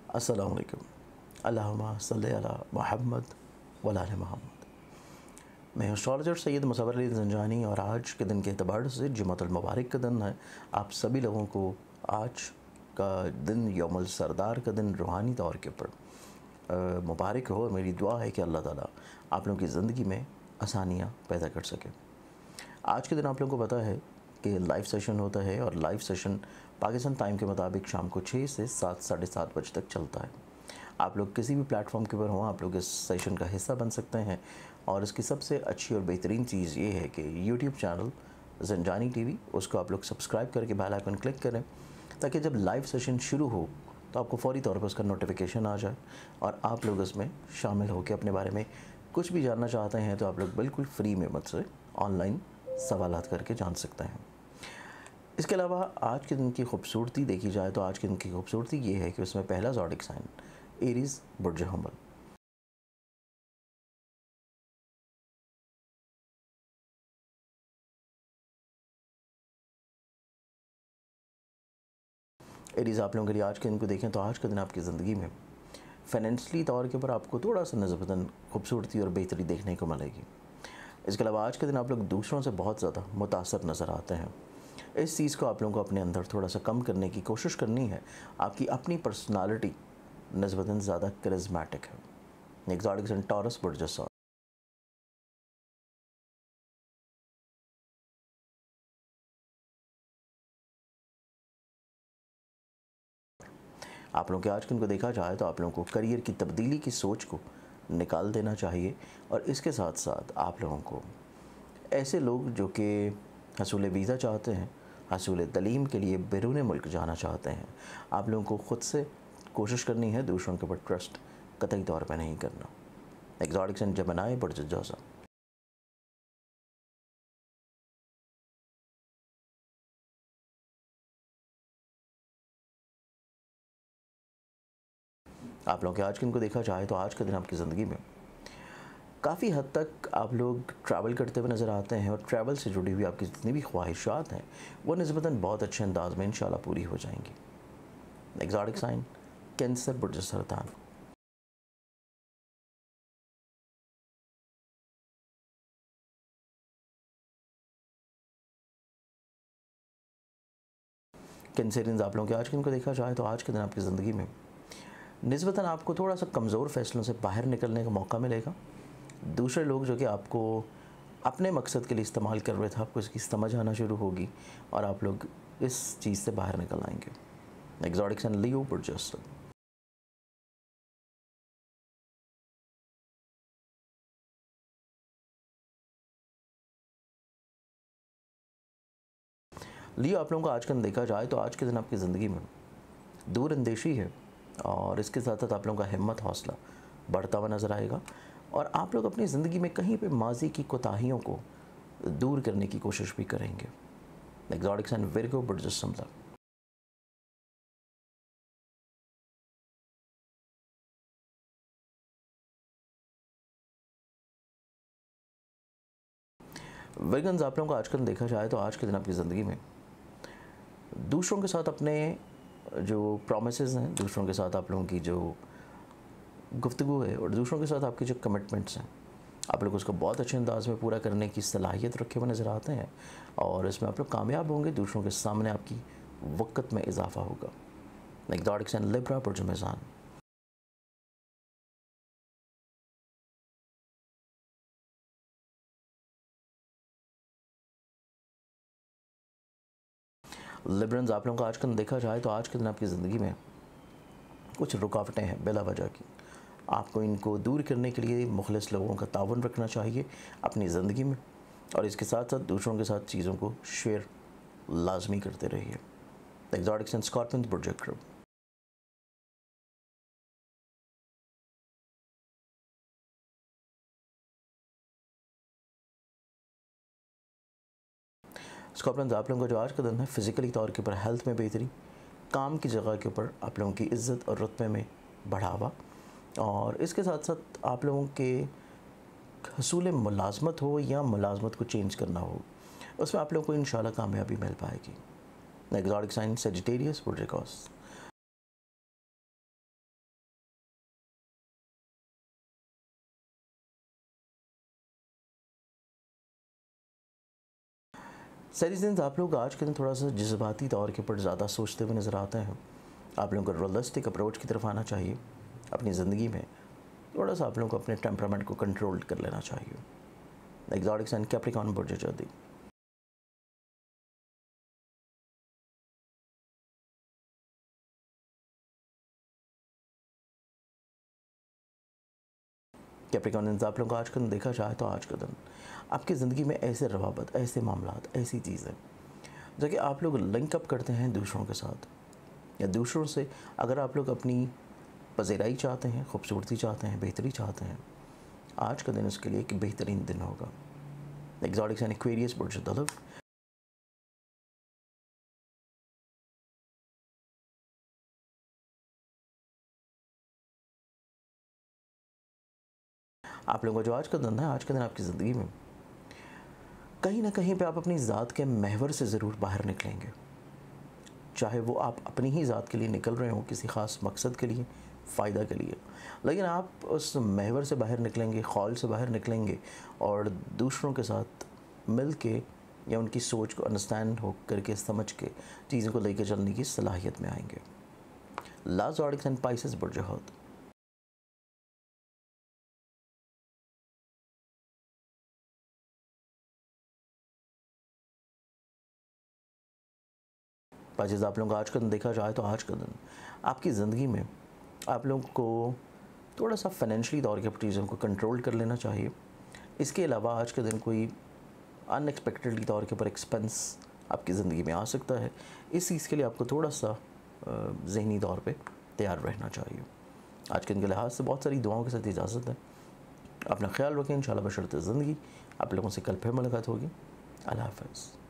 अस्सलाम वालेकुम। अल्लाहुम्मा सल्लि अला मुहम्मद व अला आलि मुहम्मद। मैं एस्ट्रोलॉजर सैयद मुसव्वर अली ज़ंजानी और आज के दिन के एतबार से जुम्मतुल मुबारक का दिन है। आप सभी लोगों को आज का दिन यौमुल सरदार का दिन रूहानी तौर के ऊपर मुबारक हो। मेरी दुआ है कि अल्लाह ताला आप लोगों की ज़िंदगी में आसानियाँ पैदा कर सके। आज के दिन आप लोगों को पता है कि लाइव सेशन होता है और लाइव सेशन पाकिस्तान टाइम के मुताबिक शाम को 6 से 7 साढ़े 7 बजे तक चलता है। आप लोग किसी भी प्लेटफॉर्म के ऊपर हों, आप लोग इस सेशन का हिस्सा बन सकते हैं। और इसकी सबसे अच्छी और बेहतरीन चीज़ ये है कि यूट्यूब चैनल ज़ंजानी टीवी, उसको आप लोग सब्सक्राइब करके बेल आइकन क्लिक करें ताकि जब लाइव सेशन शुरू हो तो आपको फ़ौरी तौर पर उसका नोटिफिकेशन आ जाए और आप लोग उसमें शामिल होकर अपने बारे में कुछ भी जानना चाहते हैं तो आप लोग बिल्कुल फ्री में मुझसे ऑनलाइन सवालात करके जान सकते हैं। इसके अलावा आज के दिन की खूबसूरती देखी जाए तो आज के दिन की खूबसूरती ये है कि उसमें पहला ज़ोडिक साइन एरीज़ बुर्ज हम्बल। एरीज़ आप लोगों के लिए आज के दिन को देखें तो आज का दिन आपकी ज़िंदगी में फाइनेंशली तौर के ऊपर आपको थोड़ा सा निस्बतन खूबसूरती और बेहतरी देखने को मिलेगी। इसके अलावा आज के दिन आप लोग दूसरों से बहुत ज़्यादा मुतासर नज़र आते हैं। इस चीज़ को आप लोगों को अपने अंदर थोड़ा सा कम करने की कोशिश करनी है। आपकी अपनी पर्सनालिटी निस्बतन ज़्यादा करिज़मेटिक है। एक्सोटिक साइन टॉरस बुर्ज सा। आप लोगों के आज के दिन को देखा जाए तो आप लोगों को करियर की तब्दीली की सोच को निकाल देना चाहिए और इसके साथ साथ आप लोगों को ऐसे लोग जो कि हसूल वीज़ा चाहते हैं, हसूल तलीम के लिए बैरून मुल्क जाना चाहते हैं, आप लोगों को ख़ुद से कोशिश करनी है, दूसरों के ऊपर ट्रस्ट कतई तौर पर नहीं करना। एक्सोटिक साइन जेमिनी बुर्ज जोसा। आप लोगों के आज के दिन को देखा जाए तो आज के दिन आपकी ज़िंदगी में काफ़ी हद तक आप लोग ट्रैवल करते हुए नज़र आते हैं और ट्रैवल से जुड़ी हुई आपकी जितनी भी ख्वाहिशात हैं वो निस्बतन बहुत अच्छे अंदाज में इंशाल्लाह पूरी हो जाएंगी। एक्सोटिक साइन कैंसर बुर्ज सरतान। कैंसरियंस आप लोगों के आज के दिन को देखा जाए तो आज के दिन आपकी ज़िंदगी में निस्बतन आपको थोड़ा सा कमज़ोर फ़ैसलों से बाहर निकलने का मौका मिलेगा। दूसरे लोग जो कि आपको अपने मकसद के लिए इस्तेमाल कर रहे थे, आपको इसकी समझ आना शुरू होगी और आप लोग इस चीज़ से बाहर निकल आएंगे। एक्सोटिक साइन लियो बुर्ज। लियो आप लोगों को आज का दिन देखा जाए तो आज के दिन आपकी ज़िंदगी में दूर अंदेशी है और इसके साथ साथ आप लोगों का हिम्मत हौसला बढ़ता हुआ नज़र आएगा और आप लोग अपनी ज़िंदगी में कहीं पे माजी की कोताहियों को दूर करने की कोशिश भी करेंगे। एक्सोटिक साइन विर्गो बुर्ज सिंबल। विगन्स आप लोगों को आज का दिन देखा जाए तो आज के दिन आपकी ज़िंदगी में दूसरों के साथ अपने जो प्रॉमिसेस हैं, दूसरों के साथ आप लोगों की जो गुफ्तगू है और दूसरों के साथ आपके जो कमिटमेंट्स हैं, आप लोग उसको बहुत अच्छे अंदाज में पूरा करने की सलाहियत रखे हुए नज़र आते हैं और इसमें आप लोग कामयाब होंगे। दूसरों के सामने आपकी वक़्त में इजाफा होगा। एक्सोटिक साइन लिब्रा बुर्ज मीज़ान। लिब्रंस आप लोगों का आज का दिन देखा जाए तो आज के दिन आपकी ज़िंदगी में कुछ रुकावटें हैं बिला वजह की। आपको इनको दूर करने के लिए मुखलिस लोगों का ताउन रखना चाहिए अपनी ज़िंदगी में और इसके साथ साथ दूसरों के साथ चीज़ों को शेयर लाजमी करते रहिए। एक्सोटिक साइन स्कॉर्पियंस बुर्ज अक्रब। स्कॉर्पियंस आप लोगों का जो आज का दिन है फ़िज़िकली तौर के ऊपर हेल्थ में बेहतरी, काम की जगह के ऊपर आप लोगों की इज़्ज़त और रुतबे में बढ़ावा और इसके साथ साथ आप लोगों के हसूल मुलाजमत हो या मुलाजमत को चेंज करना हो, उसमें आप लोगों को इंशाल्लाह कामयाबी मिल पाएगी। एक्सोटिक साइन सेजिटेरियस बुर्ज कॉस। सिटीजन्स, आप लोग आज के दिन थोड़ा सा जज्बाती तौर के ऊपर ज़्यादा सोचते हुए नज़र आते हैं। आप लोगों को रियलिस्टिक अप्रोच की तरफ आना चाहिए। अपनी ज़िंदगी में थोड़ा सा आप लोगों को अपने टेम्परामेंट को कंट्रोल कर लेना चाहिए। एग्जॉटिक साइन कैप्रिकॉर्न बुर्ज जल्दी। कैप्रिकॉर्नियंस, आप लोगों को आज का दिन देखा जाए तो आज का दिन आपकी ज़िंदगी में ऐसे रवाबत, ऐसे मामलात, ऐसी चीज़ें जो कि आप लोग लिंक अप करते हैं दूसरों के साथ, या दूसरों से अगर आप लोग अपनी पज़ीराई चाहते हैं, खूबसूरती चाहते हैं, बेहतरी चाहते हैं, आज का दिन उसके लिए एक बेहतरीन दिन होगा। एग्जॉटिक साइन एक्वेरियस बुर्ज दलव। आप लोगों का जो आज का दिन है, आज का दिन आपकी ज़िंदगी में कहीं ना कहीं पे आप अपनी ज़ात के महवर से ज़रूर बाहर निकलेंगे। चाहे वो आप अपनी ही ज़ात के लिए निकल रहे हो, किसी ख़ास मकसद के लिए, फ़ायदा के लिए, लेकिन आप उस महवर से बाहर निकलेंगे, खौल से बाहर निकलेंगे और दूसरों के साथ मिल के या उनकी सोच को अंडरस्टैंड हो करके, समझ के चीज़ों को लेकर चलने की सलाहियत में आएंगे। लास्ट ऑडिक्स एंड पाइसेस बुर्ज हौत। पाइसेस, आप लोगों का आज का दिन देखा जाए तो आज का दिन आपकी ज़िंदगी में आप लोगों को थोड़ा सा फाइनेंशियली तौर के चीज़ों को कंट्रोल कर लेना चाहिए। इसके अलावा आज के दिन कोई अनएक्सपेक्टेडली तौर के ऊपर एक्सपेंस आपकी ज़िंदगी में आ सकता है। इस चीज़ के लिए आपको थोड़ा सा ज़हनी तौर पे तैयार रहना चाहिए। आज के दिन के लिहाज से बहुत सारी दुआओं के साथ इजाज़त है। अपना ख्याल रखें। इंशाल्लाह बशर्ते ज़िंदगी। आप लोगों से कल फिर मुलाकात होगी। अल्लाह हाफ़िज़।